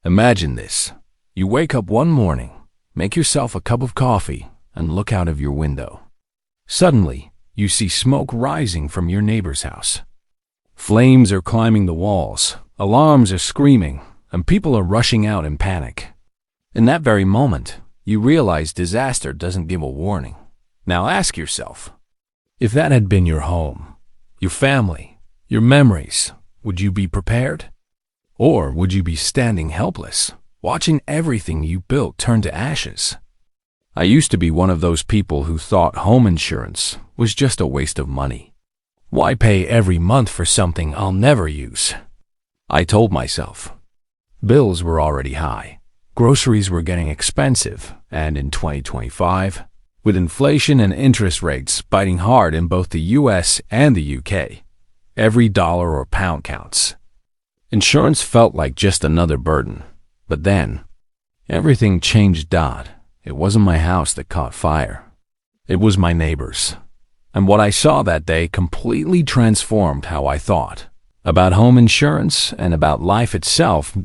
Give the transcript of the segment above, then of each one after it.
Imagine this. You wake up one morning, make yourself a cup of coffee, and look out of your window. Suddenly, you see smoke rising from your neighbor's house. Flames are climbing the walls, alarms are screaming, and people are rushing out in panic. In that very moment, you realize disaster doesn't give a warning. Now ask yourself, if that had been your home, your family, your memories, would you be prepared? Or would you be standing helpless, watching everything you built turn to ashes? I used to be one of those people who thought home insurance was just a waste of money. Why pay every month for something I'll never use? I told myself. Bills were already high, groceries were getting expensive, and in 2025, with inflation and interest rates biting hard in both the US and the UK, every dollar or pound counts. Insurance felt like just another burden. But then, everything changed. It wasn't my house that caught fire. It was my neighbor's. And what I saw that day completely transformed how I thought about home insurance and about life itself.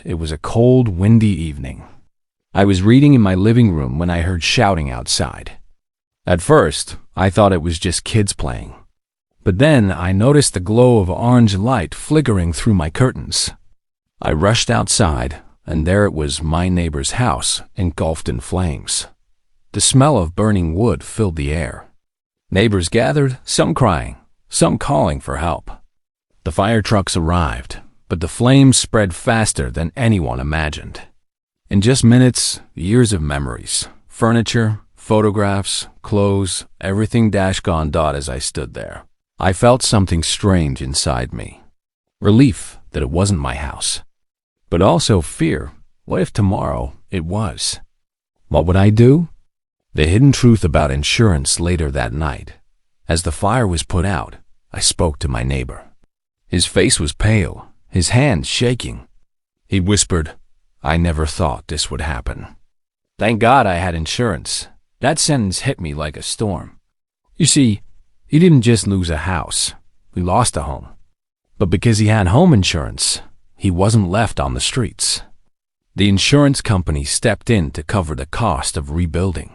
It was a cold, windy evening. I was reading in my living room when I heard shouting outside. At first, I thought it was just kids playing. But then I noticed the glow of orange light flickering through my curtains. I rushed outside, and there it was, my neighbor's house, engulfed in flames. The smell of burning wood filled the air. Neighbors gathered, some crying, some calling for help. The fire trucks arrived, but the flames spread faster than anyone imagined. In just minutes, years of memories, furniture, photographs, clothes, everything gone. As I stood there, I felt something strange inside me. Relief that it wasn't my house. But also fear. What if tomorrow it was? What would I do? The hidden truth about insurance later that night. As the fire was put out, I spoke to my neighbor. His face was pale, his hands shaking. He whispered, "I never thought this would happen." Thank God I had insurance. That sentence hit me like a storm. You see, he didn't just lose a house. He lost a home. But because he had home insurance, he wasn't left on the streets. The insurance company stepped in to cover the cost of rebuilding.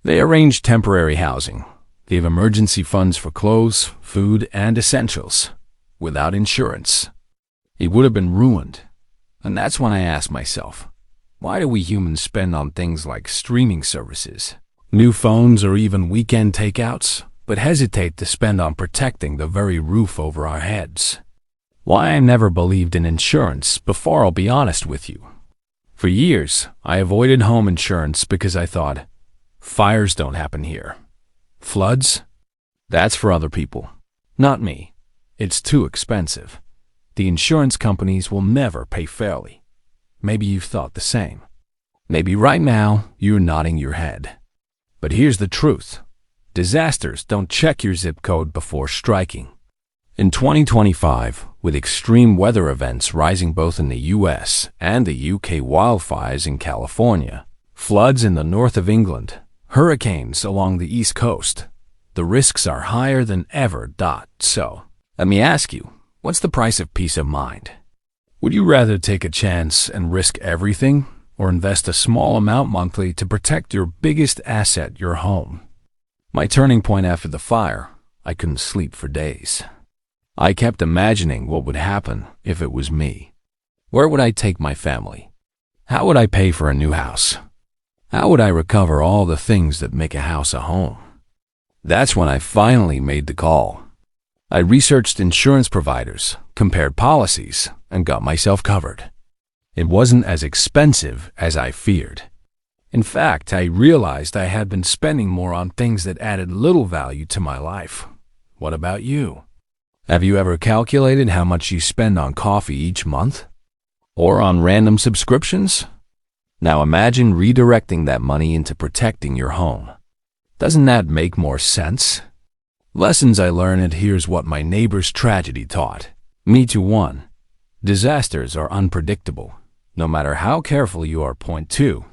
They arranged temporary housing, gave emergency funds for clothes, food, and essentials. Without insurance, he would have been ruined. And that's when I asked myself, why do we humans spend on things like streaming services, new phones, or even weekend takeouts, but hesitate to spend on protecting the very roof over our heads? Why I never believed in insurance before, I'll be honest with you. For years, I avoided home insurance because I thought, fires don't happen here. Floods? That's for other people, not me. It's too expensive. The insurance companies will never pay fairly. Maybe you've thought the same. Maybe right now you're nodding your head. But here's the truth. Disasters don't check your zip code before striking. In 2025, with extreme weather events rising both in the US and the UK, wildfires in California, floods in the north of England, hurricanes along the East Coast, the risks are higher than ever. So, let me ask you, what's the price of peace of mind? Would you rather take a chance and risk everything, or invest a small amount monthly to protect your biggest asset, your home? My turning point after the fire, I couldn't sleep for days. I kept imagining what would happen if it was me. Where would I take my family? How would I pay for a new house? How would I recover all the things that make a house a home? That's when I finally made the call. I researched insurance providers, compared policies, and got myself covered. It wasn't as expensive as I feared. In fact, I realized I had been spending more on things that added little value to my life. What about you? Have you ever calculated how much you spend on coffee each month? Or on random subscriptions? Now imagine redirecting that money into protecting your home. Doesn't that make more sense? Lessons I learned, and here's what my neighbor's tragedy taught me to 1. Disasters are unpredictable, no matter how careful you are. Point 2.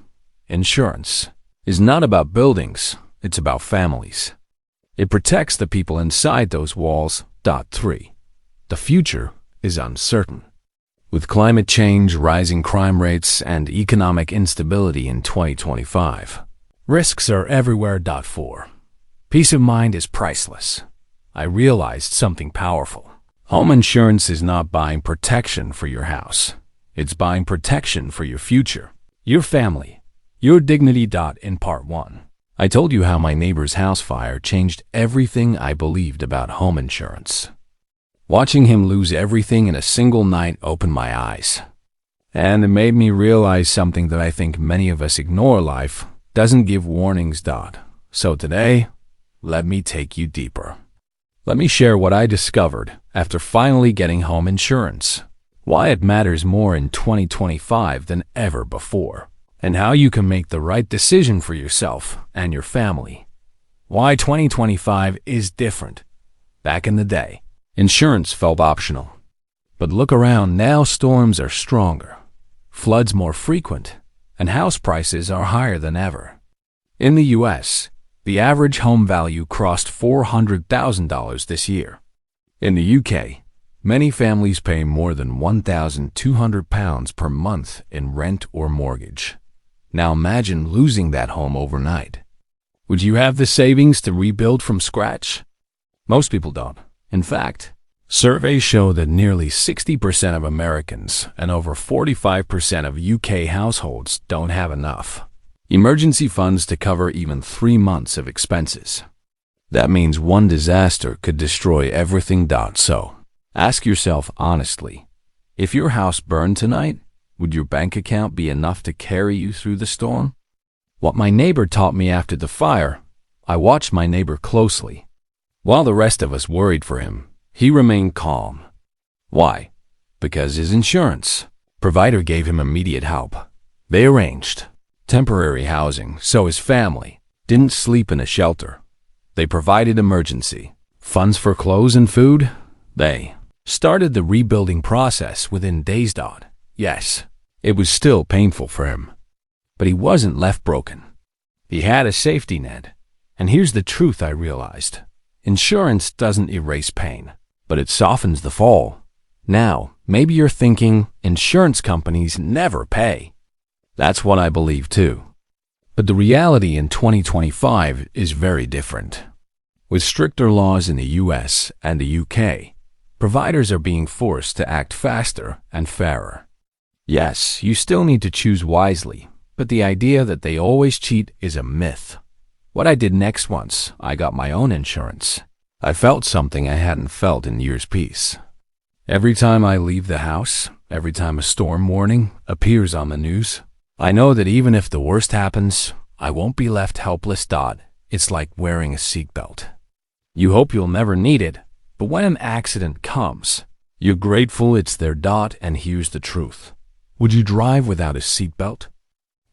Insurance is not about buildings, it's about families. It protects the people inside those walls. 3. The future is uncertain. With climate change, rising crime rates, and economic instability in 2025, risks are everywhere. 4. Peace of mind is priceless. I realized something powerful. Home insurance is not buying protection for your house. It's buying protection for your future, your family, your dignity. In part 1, I told you how my neighbor's house fire changed everything I believed about home insurance. Watching him lose everything in a single night opened my eyes. And it made me realize something that I think many of us ignore: life doesn't give warnings. So today, let me take you deeper. Let me share what I discovered after finally getting home insurance, why it matters more in 2025 than ever before, and how you can make the right decision for yourself and your family. Why 2025 is different. Back in the day, insurance felt optional. But look around now: storms are stronger, floods more frequent, and house prices are higher than ever. In the U.S., the average home value crossed $400,000 this year. In the UK, many families pay more than £1,200 per month in rent or mortgage. Now imagine losing that home overnight. Would you have the savings to rebuild from scratch? Most people don't. In fact, surveys show that nearly 60% of Americans and over 45% of UK households don't have enough emergency funds to cover even 3 months of expenses. That means one disaster could destroy everything. So, ask yourself honestly, if your house burned tonight, would your bank account be enough to carry you through the storm? What my neighbor taught me after the fire: I watched my neighbor closely. While the rest of us worried for him, he remained calm. Why? Because his insurance provider gave him immediate help. They arranged temporary housing so his family didn't sleep in a shelter. They provided emergency funds for clothes and food. They started the rebuilding process within days. Yes, it was still painful for him, but he wasn't left broken. He had a safety net. And here's the truth I realized: insurance doesn't erase pain, but it softens the fall. Now, maybe you're thinking insurance companies never pay. That's what I believe too. But the reality in 2025 is very different. With stricter laws in the US and the UK, providers are being forced to act faster and fairer. Yes, you still need to choose wisely, but the idea that they always cheat is a myth. What I did next: once I got my own insurance, I felt something I hadn't felt in years. Peace. Every time I leave the house, every time a storm warning appears on the news, I know that even if the worst happens, I won't be left helpless. It's like wearing a seatbelt. You hope you'll never need it, but when an accident comes, you're grateful it's there. And here's the truth: would you drive without a seatbelt?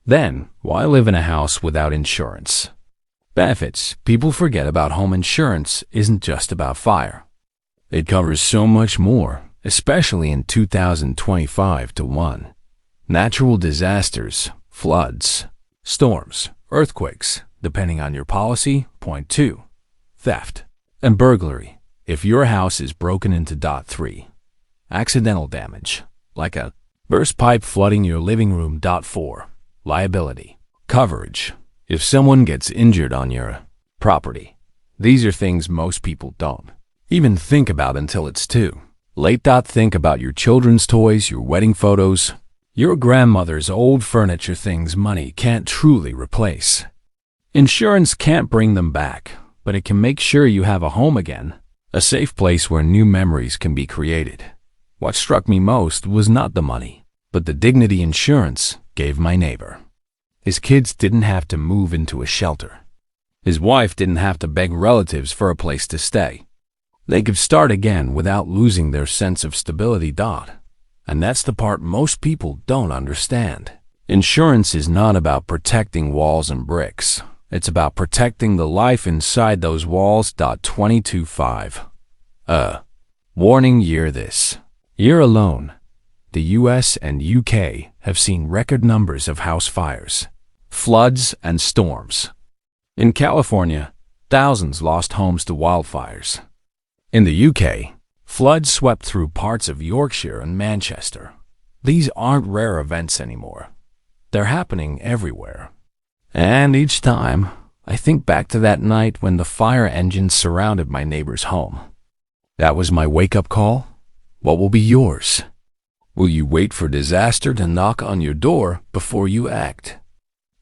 Then, why live in a house without insurance? Benefits. People forget about home insurance isn't just about fire. It covers so much more, especially in 2025. 1. Natural disasters, floods, storms, earthquakes, depending on your policy. 2. Theft and burglary, if your house is broken into. 3. Accidental damage, like a burst pipe flooding your living room. 4. Liability coverage, if someone gets injured on your property. These are things most people don't even think about until it's too late. Think about your children's toys, your wedding photos, your grandmother's old furniture, things money can't truly replace. Insurance can't bring them back, but it can make sure you have a home again, a safe place where new memories can be created. What struck me most was not the money, but the dignity insurance gave my neighbor. His kids didn't have to move into a shelter. His wife didn't have to beg relatives for a place to stay. They could start again without losing their sense of stability. And that's the part most people don't understand. Insurance is not about protecting walls and bricks. It's about protecting the life inside those walls. 22.5. Warning: year this year alone, the US and UK have seen record numbers of house fires, floods, and storms. In California, thousands lost homes to wildfires. In the UK, floods swept through parts of Yorkshire and Manchester, These aren't rare events anymore. They're happening everywhere. And each time, I think back to that night when the fire engines surrounded my neighbor's home. That was my wake-up call. What will be yours? Will you wait for disaster to knock on your door before you act?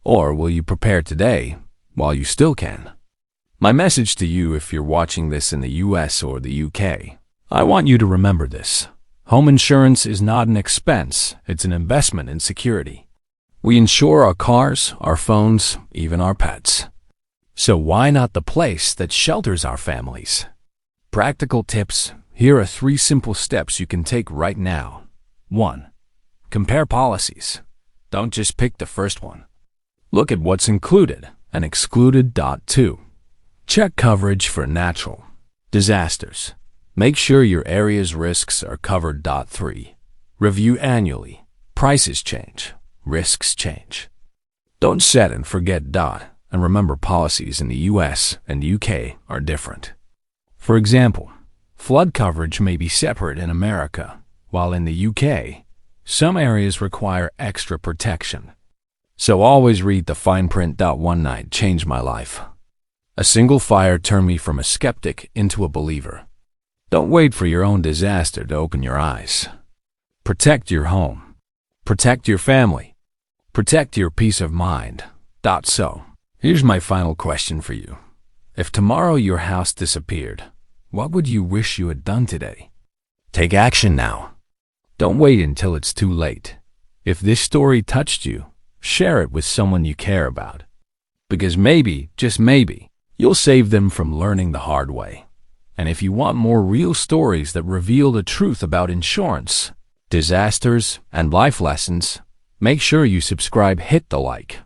Or will you prepare today while you still can? My message to you, if you're watching this in the US or the UK, I want you to remember this. Home insurance is not an expense, it's an investment in security. We insure our cars, our phones, even our pets. So why not the place that shelters our families? Practical tips. Here are 3 simple steps you can take right now. 1. Compare policies. Don't just pick the first one. Look at what's included and excluded. 2. Check coverage for natural disasters. Make sure your area's risks are covered. 3. Review annually. Prices change. Risks change. Don't set and forget. And remember, policies in the US and UK are different. For example, flood coverage may be separate in America, while in the UK, some areas require extra protection. So always read the fine print. One night changed my life. A single fire turned me from a skeptic into a believer. Don't wait for your own disaster to open your eyes. Protect your home. Protect your family. Protect your peace of mind. So, here's my final question for you. If tomorrow your house disappeared, what would you wish you had done today? Take action now. Don't wait until it's too late. If this story touched you, share it with someone you care about. Because maybe, just maybe, you'll save them from learning the hard way. And if you want more real stories that reveal the truth about insurance, disasters, and life lessons, make sure you subscribe, hit the like,